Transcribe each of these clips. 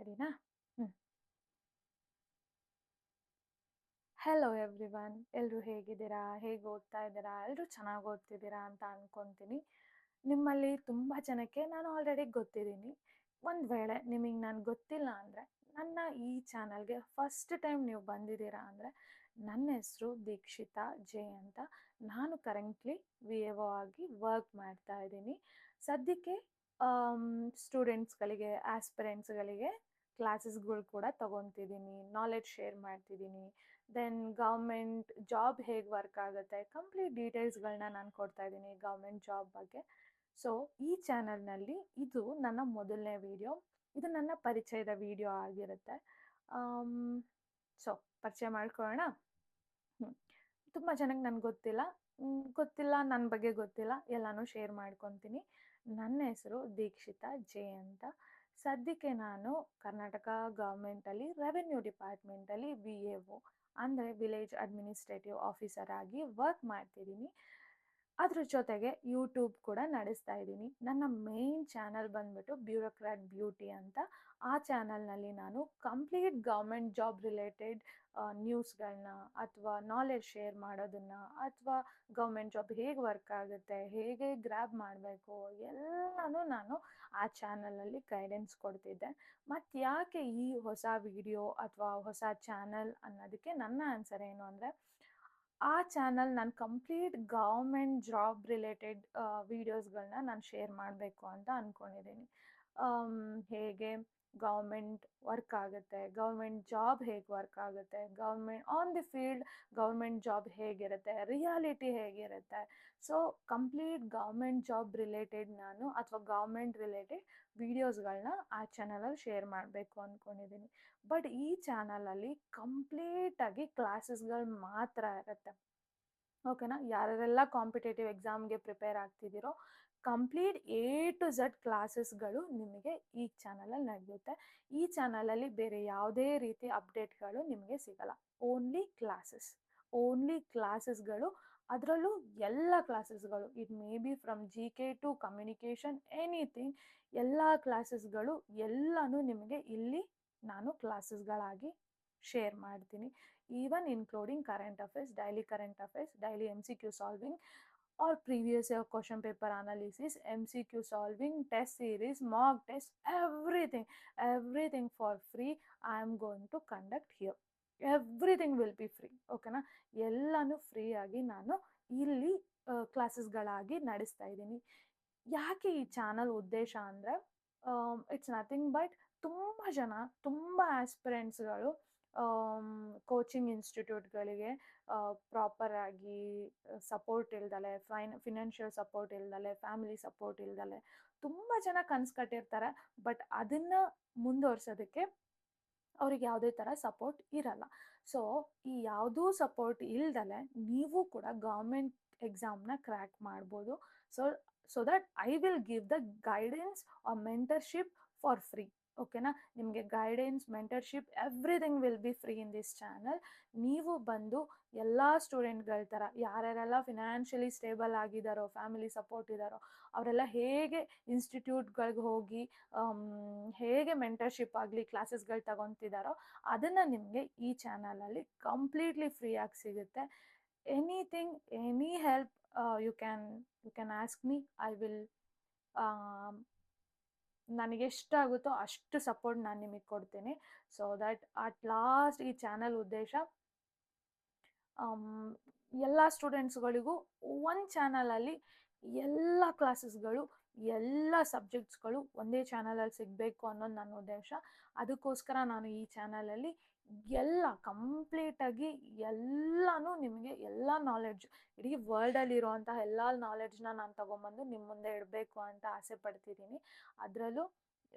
ರೆಡಿನಾ? Hello everyone, ಎಲ್ಲರೂ ಹೇಗಿದ್ದೀರಾ? ಹೇಗೆ ಓದ್ತಾ ಇದ್ದೀರಾ? ಎಲ್ಲರೂ ಚೆನ್ನಾಗಿ ಓದ್ತಿದ್ದೀರಾ ಅಂತ ಅನ್ಕೊತೀನಿ. ನಿಮ್ಮಲ್ಲಿ ತುಂಬ ಜನಕ್ಕೆ ನಾನು ಆಲ್ರೆಡಿ ಗೊತ್ತಿದ್ದೀನಿ. ಒಂದು ವೇಳೆ ನಿಮಗೆ ನಾನು ಗೊತ್ತಿಲ್ಲ ಅಂದರೆ, ನನ್ನ ಈ ಚಾನಲ್ಗೆ ಫಸ್ಟ್ ಟೈಮ್ ನೀವು ಬಂದಿದ್ದೀರಾ ಅಂದರೆ, ನನ್ನ ಹೆಸರು ದೀಕ್ಷಿತಾ ಜೆ ಅಂತ. ನಾನು ಕರೆಂಟ್ಲಿ VAO ಆಗಿ ವರ್ಕ್ ಮಾಡ್ತಾ ಇದ್ದೀನಿ. ಸದ್ಯಕ್ಕೆ ಸ್ಟೂಡೆಂಟ್ಸ್ಗಳಿಗೆ, ಆಸ್ಪಿರೆಂಟ್ಸ್ಗಳಿಗೆ ಕ್ಲಾಸಸ್ಗಳು ಕೂಡ ತಗೊತಿದ್ದೀನಿ, ನಾಲೆಡ್ಜ್ ಶೇರ್ ಮಾಡ್ತಿದ್ದೀನಿ. ದೆನ್ ಗೌರ್ಮೆಂಟ್ ಜಾಬ್ ಹೇಗೆ ವರ್ಕ್ ಆಗುತ್ತೆ, ಕಂಪ್ಲೀಟ್ ಡೀಟೇಲ್ಸ್ಗಳನ್ನ ನಾನು ಕೊಡ್ತಾ ಇದ್ದೀನಿ ಗೌರ್ಮೆಂಟ್ ಜಾಬ್ ಬಗ್ಗೆ. ಸೊ ಈ ಚಾನಲ್ನಲ್ಲಿ ಇದು ನನ್ನ ಮೊದಲನೇ ವಿಡಿಯೋ, ಇದು ನನ್ನ ಪರಿಚಯದ ವಿಡಿಯೋ ಆಗಿರುತ್ತೆ. ಸೊ ಪರಿಚಯ ಮಾಡ್ಕೊಳ್ಳೋಣ. ತುಂಬ ಜನಕ್ಕೆ ನನಗೆ ಗೊತ್ತಿಲ್ಲ, ನನ್ನ ಬಗ್ಗೆ ಗೊತ್ತಿಲ್ಲ, ಎಲ್ಲನೂ ಶೇರ್ ಮಾಡ್ಕೊತೀನಿ. ನನ್ನ ಹೆಸರು ದೀಕ್ಷಿತಾ ಜೆ ಅಂತ. ಸದ್ಯಕ್ಕೆ ನಾನು ಕರ್ನಾಟಕ ಗೌರ್ಮೆಂಟಲ್ಲಿ ರೆವೆನ್ಯೂ ಡಿಪಾರ್ಟ್ಮೆಂಟಲ್ಲಿ VAO ಅಂದರೆ ವಿಲೇಜ್ ಅಡ್ಮಿನಿಸ್ಟ್ರೇಟಿವ್ ಆಫೀಸರ್ ಆಗಿ ವರ್ಕ್ ಮಾಡ್ತಿದ್ದೀನಿ. ಅದ್ರ ಜೊತೆಗೆ ಯೂಟ್ಯೂಬ್ ಕೂಡ ನಡೆಸ್ತಾ ಇದ್ದೀನಿ. ನನ್ನ ಮೇನ್ ಚಾನಲ್ ಬಂದ್ಬಿಟ್ಟು ಬ್ಯೂರೋಕ್ರಾಟ್ ಬ್ಯೂಟಿ ಅಂತ. ಆ ಚಾನಲ್ನಲ್ಲಿ ನಾನು ಕಂಪ್ಲೀಟ್ ಗೌರ್ಮೆಂಟ್ ಜಾಬ್ ರಿಲೇಟೆಡ್ ನ್ಯೂಸ್ಗಳನ್ನ ಅಥವಾ ನಾಲೆಡ್ಜ್ ಶೇರ್ ಮಾಡೋದನ್ನು, ಅಥವಾ ಗೌರ್ಮೆಂಟ್ ಜಾಬ್ ಹೇಗೆ ವರ್ಕ್ ಆಗುತ್ತೆ, ಹೇಗೆ ಗ್ರ್ಯಾಬ್ ಮಾಡಬೇಕು, ಎಲ್ಲನೂ ನಾನು ಆ ಚಾನಲಲ್ಲಿ ಗೈಡೆನ್ಸ್ ಕೊಡ್ತಿದ್ದೆ. ಮತ್ತು ಯಾಕೆ ಈ ಹೊಸ ವಿಡಿಯೋ ಅಥವಾ ಹೊಸ ಚಾನಲ್ ಅನ್ನೋದಕ್ಕೆ ನನ್ನ ಆನ್ಸರ್ ಏನು ಅಂದರೆ, ಆ ಚಾನಲ್ ನಾನು ಕಂಪ್ಲೀಟ್ ಗೌರ್ಮೆಂಟ್ ಜಾಬ್ ರಿಲೇಟೆಡ್ ವೀಡಿಯೋಸ್ಗಳನ್ನ ನಾನು ಶೇರ್ ಮಾಡಬೇಕು ಅಂತ ಅಂದ್ಕೊಂಡಿದ್ದೀನಿ. ಹೇಗೆ ಗೌರ್ಮೆಂಟ್ ವರ್ಕ್ ಆಗುತ್ತೆ, ಗೌರ್ಮೆಂಟ್ ಜಾಬ್ ಹೇಗೆ ವರ್ಕ್ ಆಗುತ್ತೆ, government on the field government job ಹೇಗಿರುತ್ತೆ, ರಿಯಾಲಿಟಿ ಹೇಗಿರುತ್ತೆ. So complete government job related ನಾನು ಅಥವಾ ಗೌರ್ಮೆಂಟ್ ರಿಲೇಟೆಡ್ ವೀಡಿಯೋಸ್ಗಳನ್ನ ಆ ಚಾನಲಲ್ಲಿ ಶೇರ್ ಮಾಡಬೇಕು ಅಂದ್ಕೊಂಡಿದ್ದೀನಿ. ಬಟ್ ಈ ಚಾನಲಲ್ಲಿ ಕಂಪ್ಲೀಟಾಗಿ ಕ್ಲಾಸಸ್ಗಳು ಮಾತ್ರ ಇರುತ್ತೆ. ಓಕೆನಾ? ಯಾರೆಲ್ಲ ಕಾಂಪಿಟೇಟಿವ್ ಎಕ್ಸಾಮ್ಗೆ ಪ್ರಿಪೇರ್ ಆಗ್ತಿದ್ದೀರೋ, ಕಂಪ್ಲೀಟ್ A to Z ಕ್ಲಾಸಸ್ಗಳು ನಿಮಗೆ ಈ ಚಾನಲಲ್ಲಿ ನಡೆಯುತ್ತೆ. ಈ ಚಾನಲಲ್ಲಿ ಬೇರೆ ಯಾವುದೇ ರೀತಿ ಅಪ್ಡೇಟ್ಗಳು ನಿಮಗೆ ಸಿಗಲ್ಲ. ಓನ್ಲಿ ಕ್ಲಾಸಸ್ಗಳು. ಅದರಲ್ಲೂ ಎಲ್ಲ ಕ್ಲಾಸಸ್ಗಳು, it may be from GK to communication, anything, ಎಲ್ಲ ಕ್ಲಾಸಸ್ಗಳು ಎಲ್ಲನೂ ನಿಮಗೆ ಇಲ್ಲಿ ನಾನು ಕ್ಲಾಸಸ್ಗಳಾಗಿ ಶೇರ್ ಮಾಡ್ತೀನಿ. Even including current affairs, daily MCQ solving or previous year question paper analysis, MCQ solving, test series, mock test, everything for free I am going to conduct here. Everything will be free. ಓಕೆನಾ? ಎಲ್ಲನೂ free ಆಗಿ ನಾನು ಇಲ್ಲಿ ಕ್ಲಾಸಸ್ಗಳಾಗಿ ನಡೆಸ್ತಾ ಇದ್ದೀನಿ. ಯಾಕೆ ಈ channel ಉದ್ದೇಶ ಅಂದರೆ, ಇಟ್ಸ್ ನಥಿಂಗ್ ಬಟ್ ತುಂಬ ಆಸ್ಪಿರೆಂಟ್ಸ್ಗಳು ಕೋಚಿಂಗ್ ಇನ್ಸ್ಟಿಟ್ಯೂಟ್ಗಳಿಗೆ ಪ್ರಾಪರಾಗಿ ಸಪೋರ್ಟ್ ಇಲ್ದಲೆ, ಫಿನಾನ್ಷಿಯಲ್ ಸಪೋರ್ಟ್ ಇಲ್ದಲೆ, ಫ್ಯಾಮಿಲಿ ಸಪೋರ್ಟ್ ಇಲ್ದಲೆ ತುಂಬ ಜನ ಕನಸು ಕಟ್ಟಿರ್ತಾರೆ. ಬಟ್ ಅದನ್ನು ಮುಂದುವರ್ಸೋದಕ್ಕೆ ಅವ್ರಿಗೆ ಯಾವುದೇ ಥರ ಸಪೋರ್ಟ್ ಇರಲ್ಲ. ಸೊ ಈ ಯಾವುದೂ ಸಪೋರ್ಟ್ ಇಲ್ದಲೆ ನೀವು ಕೂಡ ಗೌರ್ಮೆಂಟ್ ಎಕ್ಸಾಮ್ನ ಕ್ರ್ಯಾಕ್ ಮಾಡ್ಬೋದು. So that I will give the guidance or mentorship for free. ಓಕೆನಾ? ನಿಮಗೆ guidance, mentorship, everything will be free in this channel. ನೀವು ಬಂದು ಎಲ್ಲ ಸ್ಟೂಡೆಂಟ್ಗಳ ಥರ ಯಾರ್ಯಾರೆಲ್ಲ ಫಿನಾನ್ಷಿಯಲಿ ಸ್ಟೇಬಲ್ ಆಗಿದ್ದಾರೋ, ಫ್ಯಾಮಿಲಿ ಸಪೋರ್ಟ್ ಇದ್ದಾರೋ, ಅವರೆಲ್ಲ ಹೇಗೆ ಇನ್ಸ್ಟಿಟ್ಯೂಟ್ಗಳಿಗೆ ಹೋಗಿ ಹೇಗೆ ಮೆಂಟರ್ಶಿಪ್ ಆಗಲಿ ಕ್ಲಾಸಸ್ಗಳು ತಗೊತಿದ್ದಾರೋ ಅದನ್ನು ನಿಮಗೆ ಈ ಚಾನಲಲ್ಲಿ ಕಂಪ್ಲೀಟ್ಲಿ ಫ್ರೀಯಾಗಿ ಸಿಗುತ್ತೆ. Anything, any help you can ask me. I will, ನನಗೆ ಎಷ್ಟಾಗುತ್ತೋ ಅಷ್ಟು ಸಪೋರ್ಟ್ ನಾನು ನಿಮಗೆ ಕೊಡ್ತೀನಿ. ಸೊ ದಟ್ ಅಟ್ ಲಾಸ್ಟ್ ಈ ಚಾನಲ್ ಉದ್ದೇಶ ಎಲ್ಲ ಸ್ಟೂಡೆಂಟ್ಸ್ಗಳಿಗೂ ಒಂದು ಚಾನಲಲ್ಲಿ ಎಲ್ಲ ಕ್ಲಾಸಸ್ಗಳು, ಎಲ್ಲ ಸಬ್ಜೆಕ್ಟ್ಸ್ಗಳು ಒಂದೇ ಚಾನಲಲ್ಲಿ ಸಿಗಬೇಕು ಅನ್ನೋದು ನನ್ನ ಉದ್ದೇಶ. ಅದಕ್ಕೋಸ್ಕರ ನಾನು ಈ ಚಾನಲಲ್ಲಿ ಎಲ್ಲ ಕಂಪ್ಲೀಟಾಗಿ ಎಲ್ಲನೂ ನಿಮಗೆ, ಎಲ್ಲ ನಾಲೆಡ್ಜ್, ಇಡೀ ವರ್ಲ್ಡಲ್ಲಿರುವಂತಹ ಎಲ್ಲ ನಾಲೆಡ್ಜ್ನ ನಾನು ತೊಗೊಂಬಂದು ನಿಮ್ಮ ಮುಂದೆ ಇಡಬೇಕು ಅಂತ ಆಸೆ ಪಡ್ತಿದ್ದೀನಿ. ಅದರಲ್ಲೂ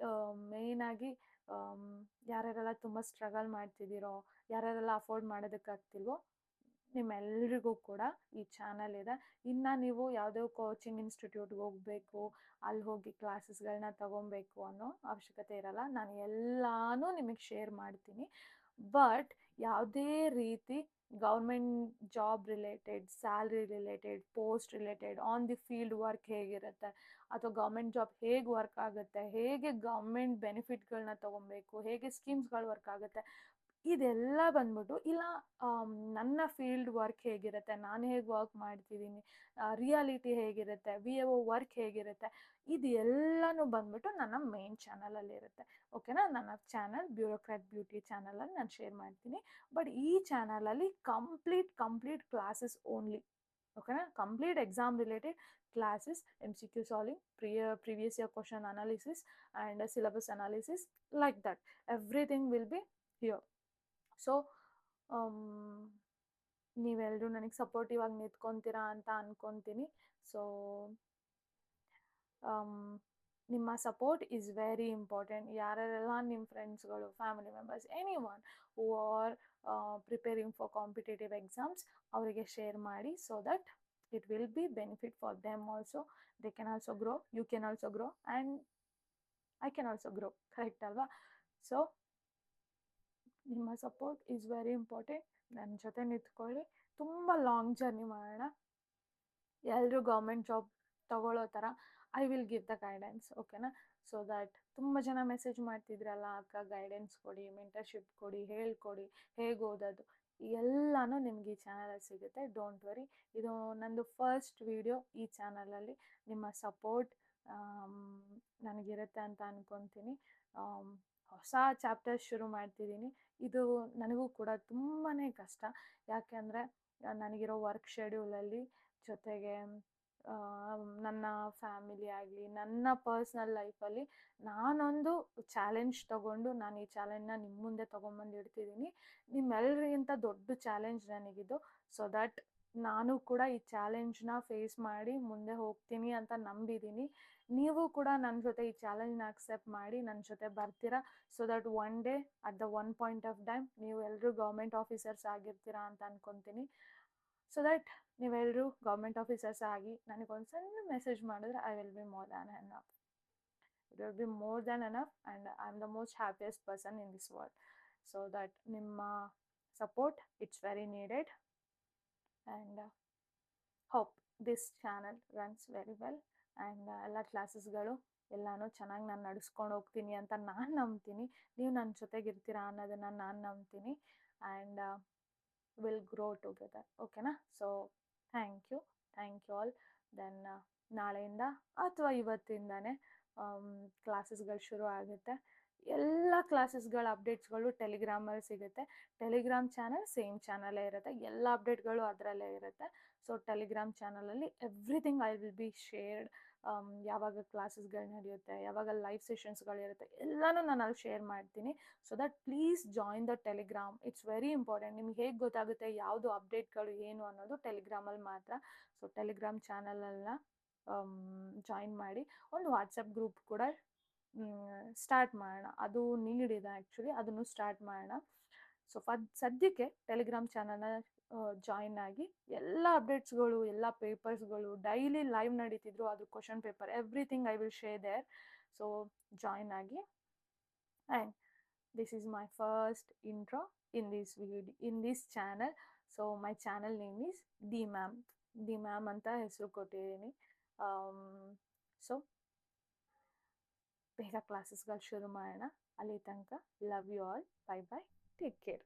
ಮೇಯ್ನಾಗಿ ಯಾರ್ಯಾರೆಲ್ಲ ತುಂಬ ಸ್ಟ್ರಗಲ್ ಮಾಡ್ತಿದ್ದೀರೋ, ಯಾರ್ಯಾರೆಲ್ಲ ಅಫೋರ್ಡ್ ಮಾಡೋದಕ್ಕಾಗ್ತಿಲ್ವೋ, ನಿಮ್ಮೆಲ್ಲರಿಗೂ ಕೂಡ ಈ ಚಾನಲ್ ಇದೆ. ಇನ್ನು ನೀವು ಯಾವುದೇ ಕೋಚಿಂಗ್ ಇನ್ಸ್ಟಿಟ್ಯೂಟ್ಗೆ ಹೋಗಬೇಕು, ಅಲ್ಲಿ ಹೋಗಿ ಕ್ಲಾಸಸ್ಗಳನ್ನ ತಗೊಬೇಕು ಅನ್ನೋ ಅವಶ್ಯಕತೆ ಇರಲ್ಲ. ನಾನು ಎಲ್ಲನೂ ನಿಮಗೆ ಶೇರ್ ಮಾಡ್ತೀನಿ. ಬಟ್ ಯಾವುದೇ ರೀತಿ government job related, salary related, post related, on the field work ಹೇಗಿರುತ್ತೆ, ಅಥವಾ ಗೌರ್ಮೆಂಟ್ ಜಾಬ್ ಹೇಗೆ ವರ್ಕ್ ಆಗುತ್ತೆ, ಹೇಗೆ ಗೌರ್ಮೆಂಟ್ ಬೆನಿಫಿಟ್ಗಳನ್ನ ತೊಗೊಬೇಕು, ಹೇಗೆ ಸ್ಕೀಮ್ಸ್ಗಳು ವರ್ಕ್ ಆಗುತ್ತೆ, ಇದೆಲ್ಲ ಬಂದ್ಬಿಟ್ಟು ಇಲ್ಲ ನನ್ನ ಫೀಲ್ಡ್ ವರ್ಕ್ ಹೇಗಿರುತ್ತೆ, ನಾನು ಹೇಗೆ ವರ್ಕ್ ಮಾಡ್ತಿದ್ದೀನಿ, ರಿಯಾಲಿಟಿ ಹೇಗಿರುತ್ತೆ, ವಿ ಎ ಒ ವರ್ಕ್ ಹೇಗಿರುತ್ತೆ, ಇದು ಎಲ್ಲನೂ ಬಂದ್ಬಿಟ್ಟು ನನ್ನ ಮೇನ್ ಚಾನಲಲ್ಲಿ ಇರುತ್ತೆ. ಓಕೆನಾ? ನನ್ನ ಚಾನಲ್ ಬ್ಯೂರೋಕ್ರಾಟ್ ಬ್ಯೂಟಿ ಚಾನಲಲ್ಲಿ ನಾನು ಶೇರ್ ಮಾಡ್ತೀನಿ. ಬಟ್ ಈ ಚಾನಲಲ್ಲಿ ಕಂಪ್ಲೀಟ್ ಕ್ಲಾಸಸ್ ಓನ್ಲಿ. ಓಕೆನಾ? Complete exam related classes, MCQ solving, previous year question analysis and syllabus analysis, like that everything will be here. So ನೀವೆಲ್ಲರೂ ನನಗೆ ಸಪೋರ್ಟಿವ್ ಆಗಿ ನಿಂತ್ಕೊತೀರಾ ಅಂತ ಅನ್ಕೊತೀನಿ. ಸೊ ನಿಮ್ಮ ಸಪೋರ್ಟ್ ಈಸ್ ವೆರಿ ಇಂಪಾರ್ಟೆಂಟ್. ಯಾರೆಲ್ಲ ನಿಮ್ಮ ಫ್ರೆಂಡ್ಸ್ಗಳು, family members, any one who are preparing for competitive exams, ಅವರಿಗೆ ಶೇರ್ ಮಾಡಿ. So that it will be benefit for them also. They can also grow, you can also grow, and I can also grow. Correct alva? So ನಿಮ್ಮ support is very important. ನನ್ನ ಜೊತೆ ನಿಂತ್ಕೊಳ್ಳಿ. ತುಂಬ long journey ಮಾಡೋಣ. ಎಲ್ಲರೂ government job ತಗೊಳ್ಳೋ ಥರ I will give the guidance. ಓಕೆನಾ? ಸೊ ದ್ಯಾಟ್ ತುಂಬ ಜನ ಮೆಸೇಜ್ ಮಾಡ್ತಿದ್ರಲ್ಲ, ಅಕ್ಕ ಗೈಡೆನ್ಸ್ ಕೊಡಿ, ಮೆಂಟರ್ಶಿಪ್ ಕೊಡಿ, ಹೇಳ್ಕೊಡಿ, ಹೇಗೆ ಓದೋದು, ಎಲ್ಲನೂ ನಿಮ್ಗೆ ಈ ಚಾನಲಲ್ಲಿ ಸಿಗುತ್ತೆ. Don't worry. ಇದು ನಂದು ಫಸ್ಟ್ ವಿಡಿಯೋ ಈ ಚಾನಲಲ್ಲಿ. ನಿಮ್ಮ ಸಪೋರ್ಟ್ ನನಗಿರುತ್ತೆ ಅಂತ ಅಂದ್ಕೊತೀನಿ. ಹೊಸ ಚಾಪ್ಟರ್ಸ್ ಶುರು ಮಾಡ್ತಿದ್ದೀನಿ. ಇದು ನನಗೂ ಕೂಡ ತುಂಬಾ ಕಷ್ಟ. ಯಾಕೆಂದರೆ ನನಗಿರೋ ವರ್ಕ್ ಶೆಡ್ಯೂಲಲ್ಲಿ, ಜೊತೆಗೆ ನನ್ನ ಫ್ಯಾಮಿಲಿ ಆಗಲಿ, ನನ್ನ ಪರ್ಸ್ನಲ್ ಲೈಫಲ್ಲಿ ನಾನೊಂದು ಚಾಲೆಂಜ್ ತೊಗೊಂಡು ನಾನು ಈ ಚಾಲೆಂಜ್ನ ನಿಮ್ಮ ಮುಂದೆ ತೊಗೊಂಬಂದು ಇಡ್ತಿದ್ದೀನಿ. ನಿಮ್ಮೆಲ್ಲರಿಗಿಂತ ದೊಡ್ಡ ಚಾಲೆಂಜ್ ನನಗಿದು. ಸೊ ದಟ್ ನಾನು ಕೂಡ ಈ ಚಾಲೆಂಜ್ನ ಫೇಸ್ ಮಾಡಿ ಮುಂದೆ ಹೋಗ್ತೀನಿ ಅಂತ ನಂಬಿದ್ದೀನಿ. ನೀವು ಕೂಡ ನನ್ನ ಜೊತೆ ಈ ಚಾಲೆಂಜ್ನ ಅಕ್ಸೆಪ್ಟ್ ಮಾಡಿ ನನ್ನ ಜೊತೆ ಬರ್ತೀರಾ. So that one day at the one point of time ನೀವು ಎಲ್ಲರೂ ಗೌರ್ಮೆಂಟ್ ಆಫೀಸರ್ಸ್ ಆಗಿರ್ತೀರಾ ಅಂತ ಅನ್ಕೊತೀನಿ. ಸೊ ದಟ್ ನೀವೆಲ್ಲರೂ ಗೌರ್ಮೆಂಟ್ ಆಫೀಸರ್ಸ್ ಆಗಿ ನನಗೊಂದು ಸಣ್ಣ ಮೆಸೇಜ್ ಮಾಡಿದ್ರೆ I will be more than enough. It will be more than enough and I am the most happiest person in this world. So that ನಿಮ್ಮ support it's very needed. And hope this channel runs very well. And ಎಲ್ಲ ಕ್ಲಾಸಸ್ಗಳು ಎಲ್ಲನೂ ಚೆನ್ನಾಗಿ ನಾನು ನಡೆಸ್ಕೊಂಡು ಹೋಗ್ತೀನಿ ಅಂತ ನಾನು ನಂಬ್ತೀನಿ. ನೀವು ನನ್ನ ಜೊತೆಗಿರ್ತೀರಾ ಅನ್ನೋದನ್ನು ನಾನು ನಂಬ್ತೀನಿ. And will grow together. ಓಕೆನಾ? So thank you all. Then ನಾಳೆಯಿಂದ ಅಥವಾ ಇವತ್ತಿಂದನೇ ಕ್ಲಾಸಸ್ಗಳು ಶುರು ಆಗುತ್ತೆ. ಎಲ್ಲ ಕ್ಲಾಸಸ್ಗಳ ಅಪ್ಡೇಟ್ಸ್ಗಳು ಟೆಲಿಗ್ರಾಮಲ್ಲಿ ಸಿಗುತ್ತೆ. ಟೆಲಿಗ್ರಾಮ್ ಚಾನಲ್ ಸೇಮ್ ಚಾನಲೇ ಇರುತ್ತೆ, ಎಲ್ಲ ಅಪ್ಡೇಟ್ಗಳು ಅದರಲ್ಲೇ ಇರುತ್ತೆ. ಸೊ ಟೆಲಿಗ್ರಾಮ್ ಚಾನಲಲ್ಲಿ everything I will be shared. ಯಾವಾಗ ಕ್ಲಾಸಸ್ಗಳು ನಡೆಯುತ್ತೆ, ಯಾವಾಗ ಲೈವ್ ಸೆಷನ್ಸ್ಗಳಿರುತ್ತೆ, ಎಲ್ಲನೂ ನಾನು ಅಲ್ಲಿ ಶೇರ್ ಮಾಡ್ತೀನಿ. So that please join the Telegram. It's very important. ನಿಮ್ಗೆ ಹೇಗೆ ಗೊತ್ತಾಗುತ್ತೆ ಯಾವುದು ಅಪ್ಡೇಟ್ಗಳು ಏನು ಅನ್ನೋದು? ಟೆಲಿಗ್ರಾಮಲ್ಲಿ ಮಾತ್ರ. ಸೊ ಟೆಲಿಗ್ರಾಮ್ ಚಾನಲನ್ನ ಜಾಯಿನ್ ಮಾಡಿ. ಒಂದು ವಾಟ್ಸಪ್ ಗ್ರೂಪ್ ಕೂಡ ಸ್ಟಾರ್ಟ್ ಮಾಡೋಣ. ಅದು ನೀಡಿದೆ ಆ್ಯಕ್ಚುಲಿ, ಅದನ್ನು ಸ್ಟಾರ್ಟ್ ಮಾಡೋಣ. ಸೊ ಸದ್ಯಕ್ಕೆ ಟೆಲಿಗ್ರಾಮ್ ಚಾನಲ್ನ ಜಾಯಿನ್ ಆಗಿ ಎಲ್ಲ ಅಪ್ಡೇಟ್ಸ್ಗಳು, ಎಲ್ಲ ಪೇಪರ್ಸ್ಗಳು, ಡೈಲಿ ಲೈವ್ ನಡೀತಿದ್ರು ಅದು question paper, everything I will share there. So join ಆಗಿ. And this is my first intro in this channel. So my channel name is the ma'am ಅಂತ ಹೆಸರು ಕೊಟ್ಟಿದ್ದೀನಿ. ಸೊ ಬೇಗ ಕ್ಲಾಸಸ್ಗಳು ಶುರು ಮಾಡೋಣ. ಅಲ್ಲಿ ತನಕ love you all. Bye bye. Take care.